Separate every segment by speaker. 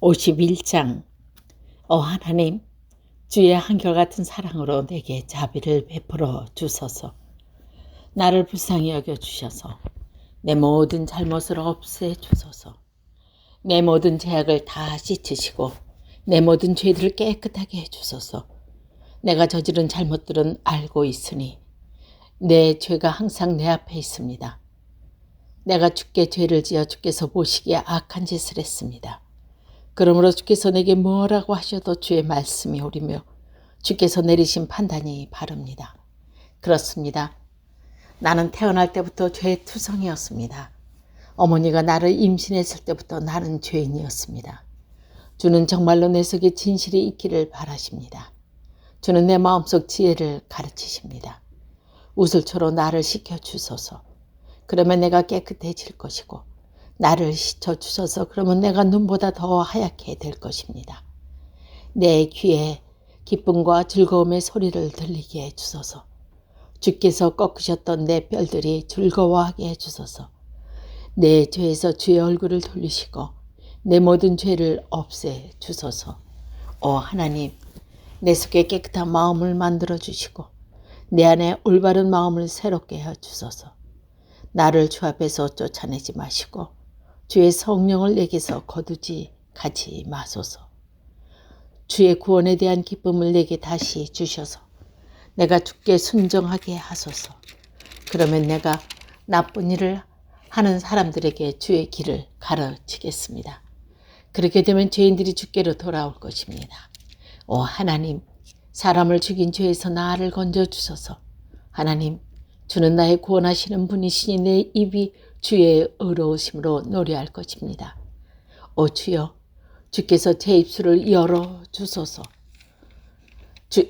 Speaker 1: 51장. 하나님, 주의 한결같은 사랑으로 내게 자비를 베풀어 주소서. 나를 불쌍히 여겨 주셔서 내 모든 잘못을 없애 주소서. 내 모든 죄악을 다 씻으시고 내 모든 죄들을 깨끗하게 해 주소서. 내가 저지른 잘못들은 알고 있으니 내 죄가 항상 내 앞에 있습니다. 내가 주께 죄를 지어 주께서 보시기에 악한 짓을 했습니다. 그러므로 주께서 내게 뭐라고 하셔도 주의 말씀이 옳으며 주께서 내리신 판단이 바릅니다. 그렇습니다. 나는 태어날 때부터 죄투성이었습니다. 어머니가 나를 임신했을 때부터 나는 죄인이었습니다. 주는 정말로 내 속에 진실이 있기를 바라십니다. 주는 내 마음속 지혜를 가르치십니다. 우슬초로 나를 씻겨주소서. 그러면 내가 깨끗해질 것이고 나를 씻어주셔서 그러면 내가 눈보다 더 하얗게 될 것입니다. 내 귀에 기쁨과 즐거움의 소리를 들리게 해주소서. 주께서 꺾으셨던 내 뼈들이 즐거워하게 해주소서. 내 죄에서 주의 얼굴을 돌리시고 내 모든 죄를 없애 주소서. 하나님, 내 속에 깨끗한 마음을 만들어 주시고 내 안에 올바른 마음을 새롭게 해 주소서. 나를 주 앞에서 쫓아내지 마시고 주의 성령을 내게서 거두지 가지 마소서. 주의 구원에 대한 기쁨을 내게 다시 주셔서 내가 주께 순종하게 하소서. 그러면 내가 나쁜 일을 하는 사람들에게 주의 길을 가르치겠습니다. 그렇게 되면 죄인들이 주께로 돌아올 것입니다. 하나님, 사람을 죽인 죄에서 나를 건져주소서. 하나님, 주는 나의 구원하시는 분이시니 내 입이 주의 의로우심으로 노래할 것입니다. 주여, 주께서 제 입술을 열어주소서.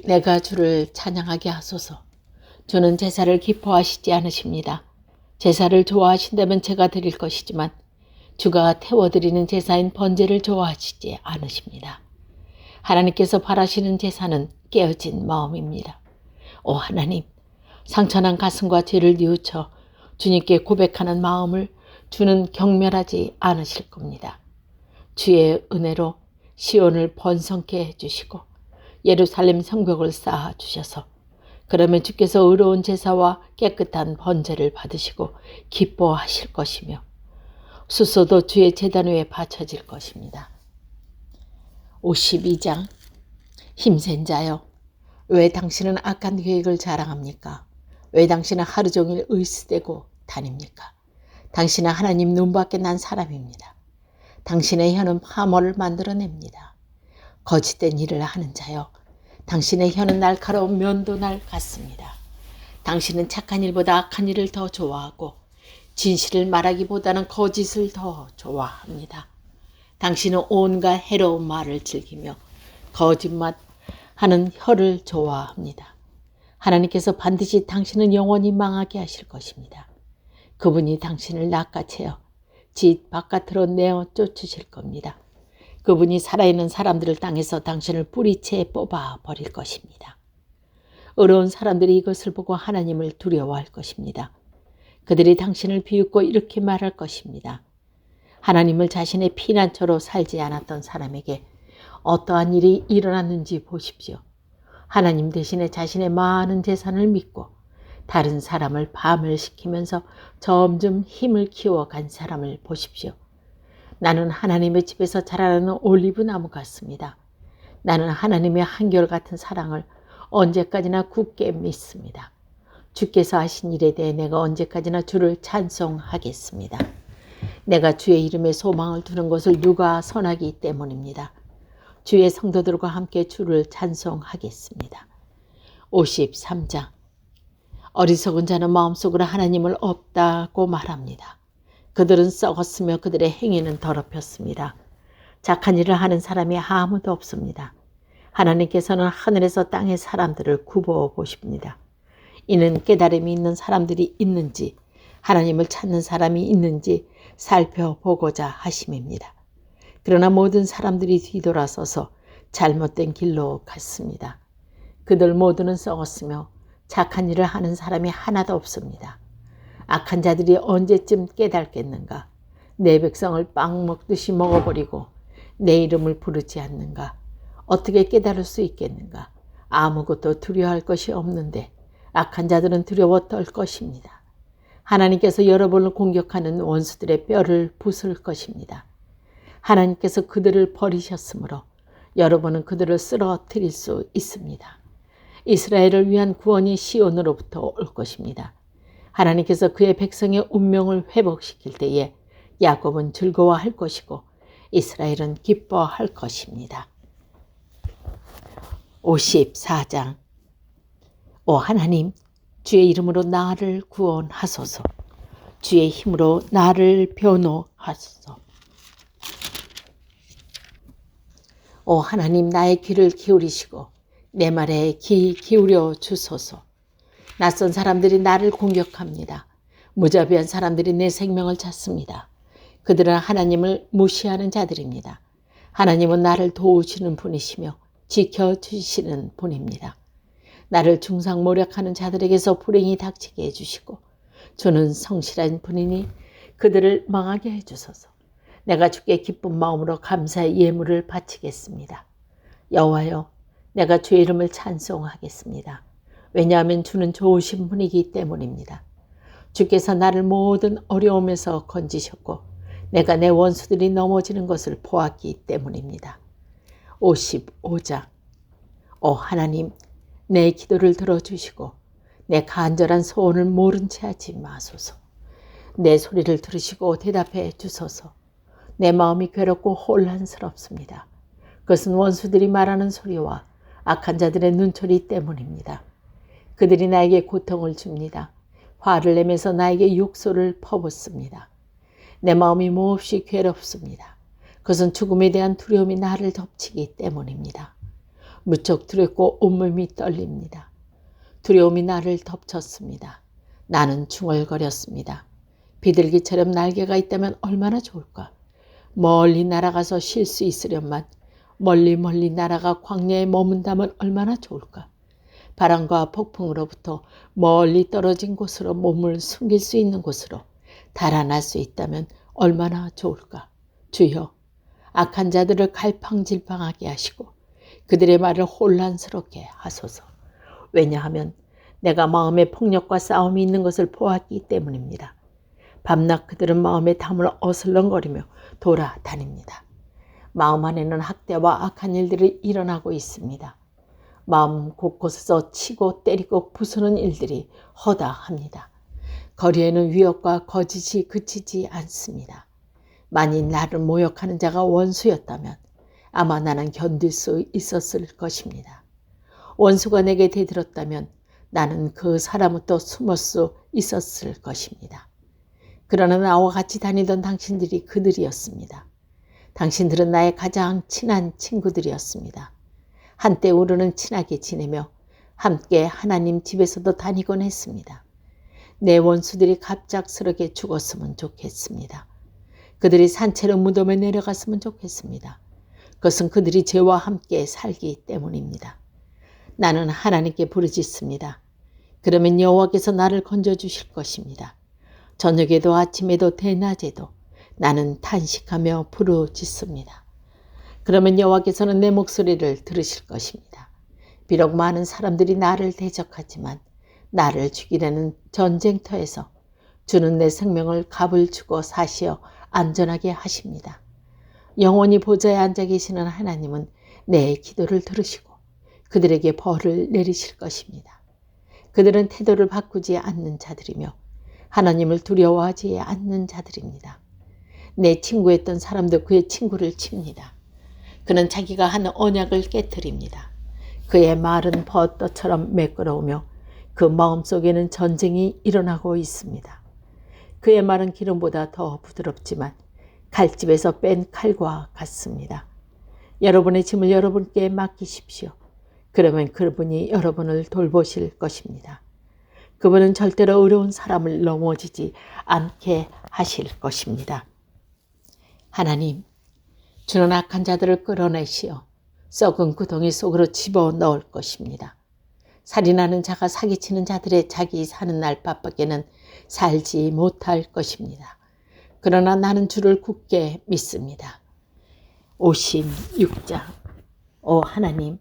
Speaker 1: 내가 주를 찬양하게 하소서. 주는 제사를 기뻐하시지 않으십니다. 제사를 좋아하신다면 제가 드릴 것이지만 주가 태워드리는 제사인 번제를 좋아하시지 않으십니다. 하나님께서 바라시는 제사는 깨어진 마음입니다. 하나님, 상처난 가슴과 죄를 뉘우쳐 주님께 고백하는 마음을 주는 경멸하지 않으실 겁니다. 주의 은혜로 시온을 번성케 해주시고 예루살렘 성벽을 쌓아 주셔서 그러면 주께서 의로운 제사와 깨끗한 번제를 받으시고 기뻐하실 것이며 수소도 주의 제단 위에 바쳐질 것입니다. 52장. 힘센 자여, 왜 당신은 악한 계획을 자랑합니까? 왜 당신은 하루 종일 의스대고 다닙니까? 당신은 하나님 눈밖에 난 사람입니다. 당신의 혀는 파멸을 만들어냅니다. 거짓된 일을 하는 자여, 당신의 혀는 날카로운 면도날 같습니다. 당신은 착한 일보다 악한 일을 더 좋아하고 진실을 말하기보다는 거짓을 더 좋아합니다. 당신은 온갖 해로운 말을 즐기며 거짓말하는 혀를 좋아합니다. 하나님께서 반드시 당신은 영원히 망하게 하실 것입니다. 그분이 당신을 낚아채어 집 바깥으로 내어 쫓으실 겁니다. 그분이 살아있는 사람들을 땅에서 당신을 뿌리채 뽑아 버릴 것입니다. 의로운 사람들이 이것을 보고 하나님을 두려워할 것입니다. 그들이 당신을 비웃고 이렇게 말할 것입니다. 하나님을 자신의 피난처로 살지 않았던 사람에게 어떠한 일이 일어났는지 보십시오. 하나님 대신에 자신의 많은 재산을 믿고 다른 사람을 파멸시키면서 점점 힘을 키워간 사람을 보십시오. 나는 하나님의 집에서 자라나는 올리브 나무 같습니다. 나는 하나님의 한결같은 사랑을 언제까지나 굳게 믿습니다. 주께서 하신 일에 대해 내가 언제까지나 주를 찬송하겠습니다. 내가 주의 이름에 소망을 두는 것을 누가 선하기 때문입니다. 주의 성도들과 함께 주를 찬송하겠습니다. 53장. 어리석은 자는 마음속으로 하나님을 없다고 말합니다. 그들은 썩었으며 그들의 행위는 더럽혔습니다. 착한 일을 하는 사람이 아무도 없습니다. 하나님께서는 하늘에서 땅의 사람들을 굽어 보십니다. 이는 깨달음이 있는 사람들이 있는지 하나님을 찾는 사람이 있는지 살펴보고자 하심입니다. 그러나 모든 사람들이 뒤돌아서서 잘못된 길로 갔습니다. 그들 모두는 썩었으며 착한 일을 하는 사람이 하나도 없습니다. 악한 자들이 언제쯤 깨닫겠는가? 내 백성을 빵 먹듯이 먹어버리고 내 이름을 부르지 않는가? 어떻게 깨달을 수 있겠는가? 아무것도 두려워할 것이 없는데 악한 자들은 두려워 떨 것입니다. 하나님께서 여러분을 공격하는 원수들의 뼈를 부술 것입니다. 하나님께서 그들을 버리셨으므로 여러분은 그들을 쓰러뜨릴 수 있습니다. 이스라엘을 위한 구원이 시온으로부터 올 것입니다. 하나님께서 그의 백성의 운명을 회복시킬 때에 야곱은 즐거워할 것이고 이스라엘은 기뻐할 것입니다. 54장. 오 하나님, 주의 이름으로 나를 구원하소서. 주의 힘으로 나를 변호하소서. 오 하나님, 나의 귀를 기울이시고 내 말에 귀 기울여 주소서. 낯선 사람들이 나를 공격합니다. 무자비한 사람들이 내 생명을 찾습니다. 그들은 하나님을 무시하는 자들입니다. 하나님은 나를 도우시는 분이시며 지켜주시는 분입니다. 나를 중상모략하는 자들에게서 불행이 닥치게 해주시고 주는 성실한 분이니 그들을 망하게 해주소서. 내가 주께 기쁜 마음으로 감사의 예물을 바치겠습니다. 여호와여, 내가 주의 이름을 찬송하겠습니다. 왜냐하면 주는 좋으신 분이기 때문입니다. 주께서 나를 모든 어려움에서 건지셨고 내가 내 원수들이 넘어지는 것을 보았기 때문입니다. 55장. 오 하나님, 내 기도를 들어주시고 내 간절한 소원을 모른 채 하지 마소서. 내 소리를 들으시고 대답해 주소서. 내 마음이 괴롭고 혼란스럽습니다. 그것은 원수들이 말하는 소리와 악한 자들의 눈초리 때문입니다. 그들이 나에게 고통을 줍니다. 화를 내면서 나에게 욕설을 퍼붓습니다. 내 마음이 몹시 괴롭습니다. 그것은 죽음에 대한 두려움이 나를 덮치기 때문입니다. 무척 두렵고 온몸이 떨립니다. 두려움이 나를 덮쳤습니다. 나는 중얼거렸습니다. 비둘기처럼 날개가 있다면 얼마나 좋을까? 멀리 날아가서 쉴 수 있으련만 멀리 날아가 광야에 머문다면 얼마나 좋을까? 바람과 폭풍으로부터 멀리 떨어진 곳으로 몸을 숨길 수 있는 곳으로 달아날 수 있다면 얼마나 좋을까? 주여, 악한 자들을 갈팡질팡하게 하시고 그들의 말을 혼란스럽게 하소서. 왜냐하면 내가 마음에 폭력과 싸움이 있는 것을 보았기 때문입니다. 밤낮 그들은 마음에 담을 어슬렁거리며 돌아다닙니다. 마음 안에는 학대와 악한 일들이 일어나고 있습니다. 마음 곳곳에서 치고 때리고 부수는 일들이 허다합니다. 거리에는 위협과 거짓이 그치지 않습니다. 만일 나를 모욕하는 자가 원수였다면 아마 나는 견딜 수 있었을 것입니다. 원수가 내게 대들었다면 나는 그 사람부터 숨을 수 있었을 것입니다. 그러나 나와 같이 다니던 당신들이 그들이었습니다. 당신들은 나의 가장 친한 친구들이었습니다. 한때 우리는 친하게 지내며 함께 하나님 집에서도 다니곤 했습니다. 내 원수들이 갑작스럽게 죽었으면 좋겠습니다. 그들이 산채로 무덤에 내려갔으면 좋겠습니다. 그것은 그들이 죄와 함께 살기 때문입니다. 나는 하나님께 부르짖습니다. 그러면 여호와께서 나를 건져주실 것입니다. 저녁에도 아침에도 대낮에도 나는 탄식하며 부르짖습니다. 그러면 여호와께서는 내 목소리를 들으실 것입니다. 비록 많은 사람들이 나를 대적하지만 나를 죽이려는 전쟁터에서 주는 내 생명을 값을 주고 사시어 안전하게 하십니다. 영원히 보좌에 앉아 계시는 하나님은 내 기도를 들으시고 그들에게 벌을 내리실 것입니다. 그들은 태도를 바꾸지 않는 자들이며 하나님을 두려워하지 않는 자들입니다. 내 친구였던 사람도 그의 친구를 칩니다. 그는 자기가 한 언약을 깨뜨립니다. 그의 말은 버터처럼 매끄러우며 그 마음속에는 전쟁이 일어나고 있습니다. 그의 말은 기름보다 더 부드럽지만 칼집에서 뺀 칼과 같습니다. 여러분의 짐을 여러분께 맡기십시오. 그러면 그분이 여러분을 돌보실 것입니다. 그분은 절대로 어려운 사람을 넘어지지 않게 하실 것입니다. 하나님, 주는 악한 자들을 끌어내시어 썩은 구덩이 속으로 집어넣을 것입니다. 살인하는 자가 사기치는 자들의 자기 사는 날 밖에는 살지 못할 것입니다. 그러나 나는 주를 굳게 믿습니다. 56장. 오 하나님,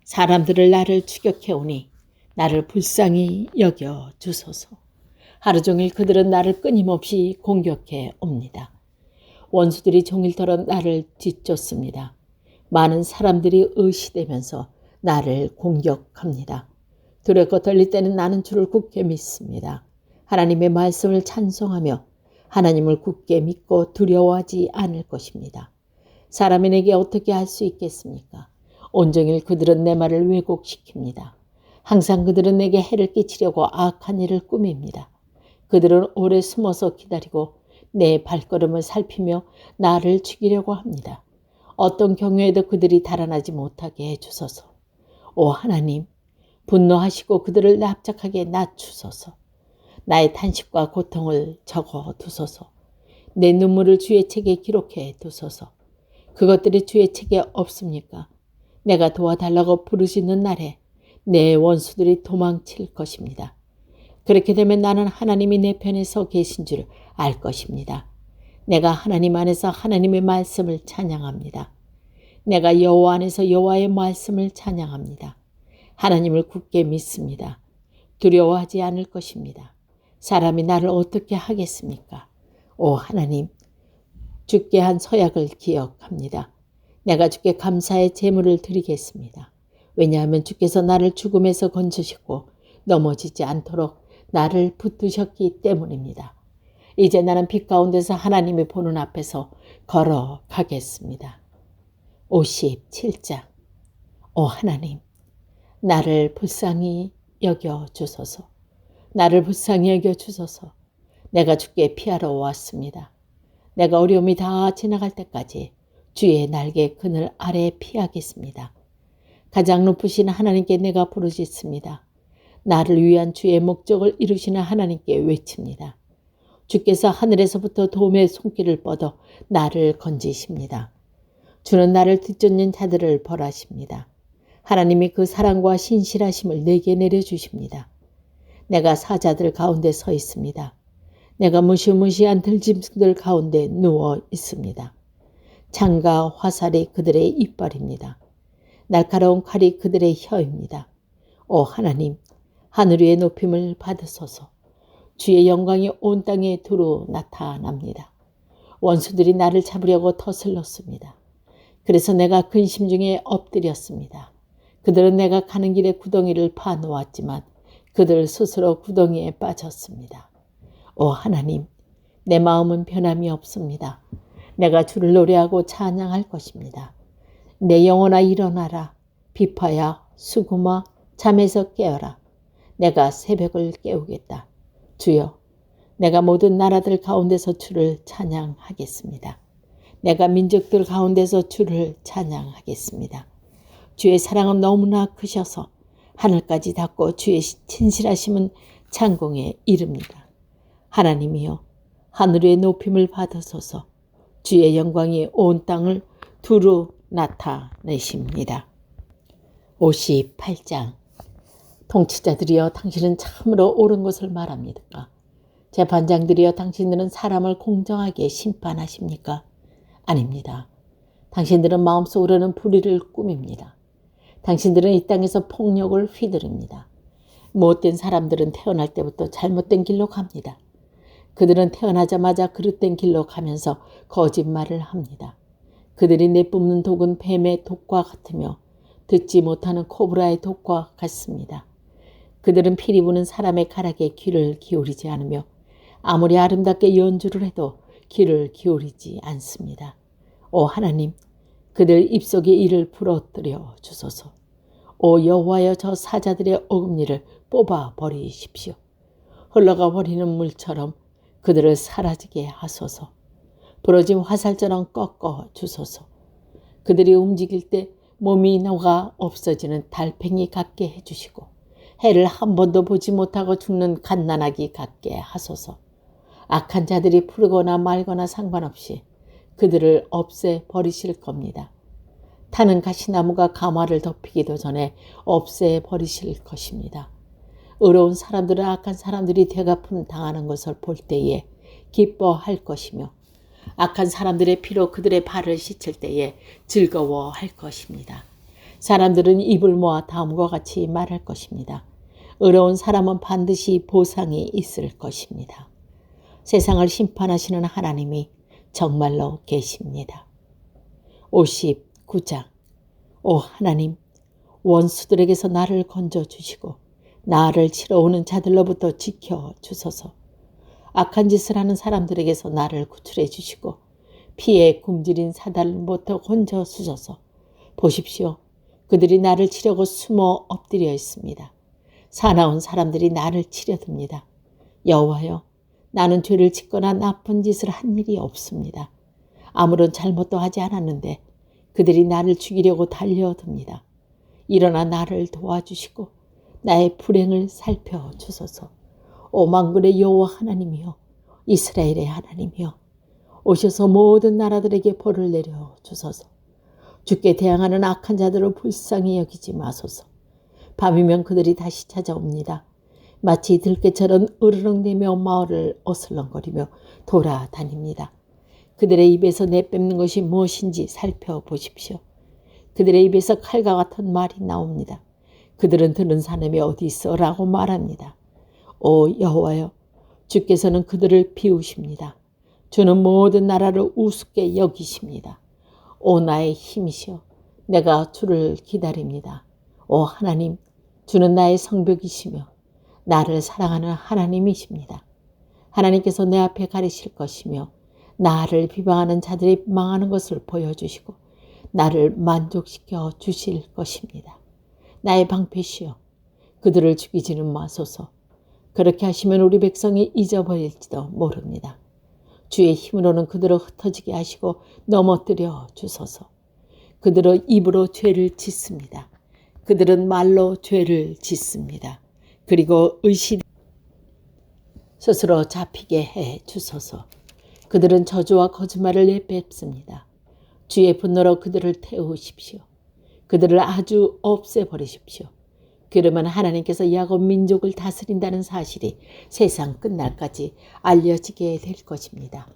Speaker 1: 사람들을 나를 추격해오니 나를 불쌍히 여겨 주소서. 하루 종일 그들은 나를 끊임없이 공격해 옵니다. 원수들이 종일토록 나를 뒤쫓습니다. 많은 사람들이 의시되면서 나를 공격합니다. 두렵고 떨릴 때는 나는 주를 굳게 믿습니다. 하나님의 말씀을 찬송하며 하나님을 굳게 믿고 두려워하지 않을 것입니다. 사람이 내게 어떻게 할 수 있겠습니까? 온종일 그들은 내 말을 왜곡시킵니다. 항상 그들은 내게 해를 끼치려고 악한 일을 꾸밉니다. 그들은 오래 숨어서 기다리고 내 발걸음을 살피며 나를 죽이려고 합니다. 어떤 경우에도 그들이 달아나지 못하게 해주소서. 오 하나님, 분노하시고 그들을 납작하게 낮추소서. 나의 탄식과 고통을 적어 두소서. 내 눈물을 주의 책에 기록해 두소서. 그것들이 주의 책에 없습니까? 내가 도와달라고 부르짖는 날에 내 원수들이 도망칠 것입니다. 그렇게 되면 나는 하나님이 내 편에 서 계신 줄 알 것입니다. 내가 하나님 안에서 하나님의 말씀을 찬양합니다. 내가 여호와 안에서 여호와의 말씀을 찬양합니다. 하나님을 굳게 믿습니다. 두려워하지 않을 것입니다. 사람이 나를 어떻게 하겠습니까? 오 하나님, 주께 한 서약을 기억합니다. 내가 주께 감사의 제물을 드리겠습니다. 왜냐하면 주께서 나를 죽음에서 건지시고 넘어지지 않도록 나를 붙드셨기 때문입니다. 이제 나는 빛 가운데서 하나님의 보는 앞에서 걸어가겠습니다. 57장. 오 하나님, 나를 불쌍히 여겨 주소서. 나를 불쌍히 여겨 주소서. 내가 주께 피하러 왔습니다. 내가 어려움이 다 지나갈 때까지 주의 날개 그늘 아래 피하겠습니다. 가장 높으신 하나님께 내가 부르짖습니다. 나를 위한 주의 목적을 이루시는 하나님께 외칩니다. 주께서 하늘에서부터 도움의 손길을 뻗어 나를 건지십니다. 주는 나를 뒤쫓는 자들을 벌하십니다. 하나님이 그 사랑과 신실하심을 내게 내려주십니다. 내가 사자들 가운데 서 있습니다. 내가 무시무시한 들짐승들 가운데 누워 있습니다. 창과 화살이 그들의 이빨입니다. 날카로운 칼이 그들의 혀입니다. 오 하나님, 하늘 위의 높임을 받으소서. 주의 영광이 온 땅에 두루 나타납니다. 원수들이 나를 잡으려고 터슬렀습니다. 그래서 내가 근심 중에 엎드렸습니다. 그들은 내가 가는 길에 구덩이를 파놓았지만 그들 스스로 구덩이에 빠졌습니다. 오 하나님, 내 마음은 변함이 없습니다. 내가 주를 노래하고 찬양할 것입니다. 내 영혼아 일어나라. 비파야 수금아 잠에서 깨어라. 내가 새벽을 깨우겠다. 주여, 내가 모든 나라들 가운데서 주를 찬양하겠습니다. 내가 민족들 가운데서 주를 찬양하겠습니다. 주의 사랑은 너무나 크셔서 하늘까지 닿고 주의 친실하심은 창공에 이릅니다. 하나님이여, 하늘의 높임을 받으소서. 주의 영광이 온 땅을 두루 나타내십니다. 58장. 통치자들이여, 당신은 참으로 옳은 것을 말합니까? 재판장들이여, 당신들은 사람을 공정하게 심판하십니까? 아닙니다. 당신들은 마음속으로는 불의를 꾸밉니다. 당신들은 이 땅에서 폭력을 휘두릅니다. 못된 사람들은 태어날 때부터 잘못된 길로 갑니다. 그들은 태어나자마자 그릇된 길로 가면서 거짓말을 합니다. 그들이 내뿜는 독은 뱀의 독과 같으며 듣지 못하는 코브라의 독과 같습니다. 그들은 피리 부는 사람의 가락에 귀를 기울이지 않으며 아무리 아름답게 연주를 해도 귀를 기울이지 않습니다. 오 하나님, 그들 입속에 이를 부러뜨려 주소서. 오 여호와여, 저 사자들의 어금니를 뽑아 버리십시오. 흘러가 버리는 물처럼 그들을 사라지게 하소서. 부러진 화살처럼 꺾어 주소서. 그들이 움직일 때 몸이 녹아 없어지는 달팽이 같게 해주시고 해를 한 번도 보지 못하고 죽는 갓난아기 같게 하소서. 악한 자들이 푸르거나 말거나 상관없이 그들을 없애 버리실 겁니다. 타는 가시나무가 가마를 덮이기도 전에 없애 버리실 것입니다. 의로운 사람들은 악한 사람들이 되갚음 당하는 것을 볼 때에 기뻐할 것이며 악한 사람들의 피로 그들의 발을 씻을 때에 즐거워할 것입니다. 사람들은 입을 모아 다음과 같이 말할 것입니다. 의로운 사람은 반드시 보상이 있을 것입니다. 세상을 심판하시는 하나님이 정말로 계십니다. 59장. 오 하나님, 원수들에게서 나를 건져주시고 나를 치러 오는 자들로부터 지켜주소서. 악한 짓을 하는 사람들에게서 나를 구출해 주시고 피에 굶주린 사단으로부터 건져주소서. 보십시오. 그들이 나를 치려고 숨어 엎드려 있습니다. 사나운 사람들이 나를 치려듭니다. 여호와여, 나는 죄를 짓거나 나쁜 짓을 한 일이 없습니다. 아무런 잘못도 하지 않았는데 그들이 나를 죽이려고 달려듭니다. 일어나 나를 도와주시고 나의 불행을 살펴주소서. 오 만군의 여호와 하나님이여, 이스라엘의 하나님이여, 오셔서 모든 나라들에게 벌을 내려 주소서. 주께 대항하는 악한 자들을 불쌍히 여기지 마소서. 밤이면 그들이 다시 찾아옵니다. 마치 들깨처럼 으르렁대며 마을을 어슬렁거리며 돌아다닙니다. 그들의 입에서 내뱉는 것이 무엇인지 살펴보십시오. 그들의 입에서 칼과 같은 말이 나옵니다. 그들은 드는 사람이 어디 있어? 라고 말합니다. 오 여호와여, 주께서는 그들을 비우십니다. 주는 모든 나라를 우습게 여기십니다. 오 나의 힘이시여, 내가 주를 기다립니다. 오 하나님, 주는 나의 성벽이시며 나를 사랑하는 하나님이십니다. 하나님께서 내 앞에 가리실 것이며 나를 비방하는 자들이 망하는 것을 보여주시고 나를 만족시켜 주실 것입니다. 나의 방패시여, 그들을 죽이지는 마소서. 그렇게 하시면 우리 백성이 잊어버릴지도 모릅니다. 주의 힘으로는 그들을 흩어지게 하시고 넘어뜨려 주소서. 그들은 입으로 죄를 짓습니다. 그들은 말로 죄를 짓습니다. 그리고 의심 스스로 잡히게 해 주소서. 그들은 저주와 거짓말을 내뱉습니다. 주의 분노로 그들을 태우십시오. 그들을 아주 없애버리십시오. 그러면 하나님께서 야곱 민족을 다스린다는 사실이 세상 끝날까지 알려지게 될 것입니다.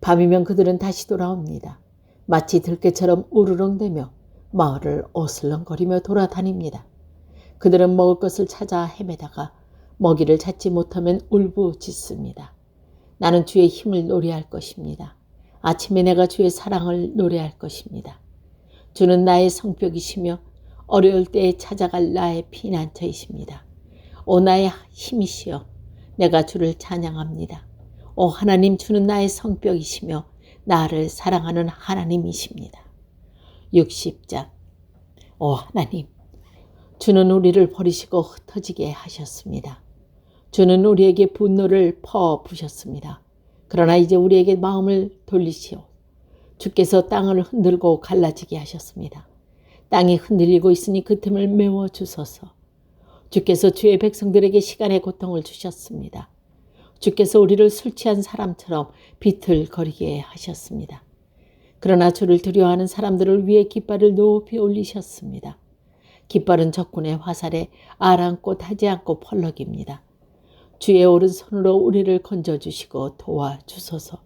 Speaker 1: 밤이면 그들은 다시 돌아옵니다. 마치 들깨처럼 우르렁대며 마을을 어슬렁거리며 돌아다닙니다. 그들은 먹을 것을 찾아 헤매다가 먹이를 찾지 못하면 울부짖습니다. 나는 주의 힘을 노래할 것입니다. 아침에 내가 주의 사랑을 노래할 것입니다. 주는 나의 성벽이시며 어려울 때에 찾아갈 나의 피난처이십니다. 오 나의 힘이시여, 내가 주를 찬양합니다. 오 하나님, 주는 나의 성벽이시며 나를 사랑하는 하나님이십니다. 60장. 오 하나님, 주는 우리를 버리시고 흩어지게 하셨습니다. 주는 우리에게 분노를 퍼부으셨습니다. 그러나 이제 우리에게 마음을 돌리시오. 주께서 땅을 흔들고 갈라지게 하셨습니다. 땅이 흔들리고 있으니 그 틈을 메워주소서. 주께서 주의 백성들에게 시간의 고통을 주셨습니다. 주께서 우리를 술 취한 사람처럼 비틀거리게 하셨습니다. 그러나 주를 두려워하는 사람들을 위해 깃발을 높이 올리셨습니다. 깃발은 적군의 화살에 아랑곳 하지 않고 펄럭입니다. 주의 오른손으로 우리를 건져주시고 도와주소서.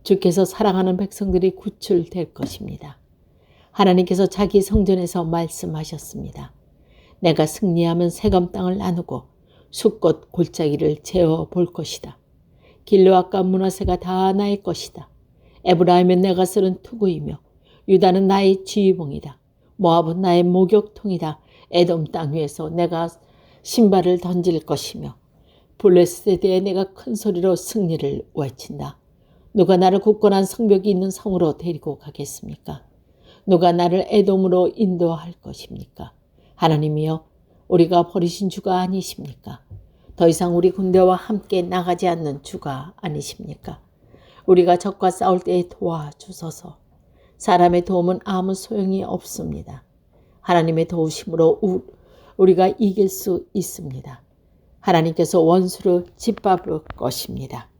Speaker 1: 주께서 사랑하는 백성들이 구출될 것입니다. 하나님께서 자기 성전에서 말씀하셨습니다. 내가 승리하면 세금 땅을 나누고 숫꽃 골짜기를 재어볼 것이다. 길르앗과 므낫세가 다 나의 것이다. 에브라임은 내가 쓰는 투구이며 유다는 나의 지휘봉이다. 모압은 나의 목욕통이다. 에돔 땅 위에서 내가 신발을 던질 것이며 블레셋에 대해 내가 큰 소리로 승리를 외친다. 누가 나를 굳건한 성벽이 있는 성으로 데리고 가겠습니까? 누가 나를 에돔으로 인도할 것입니까? 하나님이여, 우리가 버리신 주가 아니십니까? 더 이상 우리 군대와 함께 나가지 않는 주가 아니십니까? 우리가 적과 싸울 때에 도와주소서. 사람의 도움은 아무 소용이 없습니다. 하나님의 도우심으로 우리가 이길 수 있습니다. 하나님께서 원수를 짓밟을 것입니다.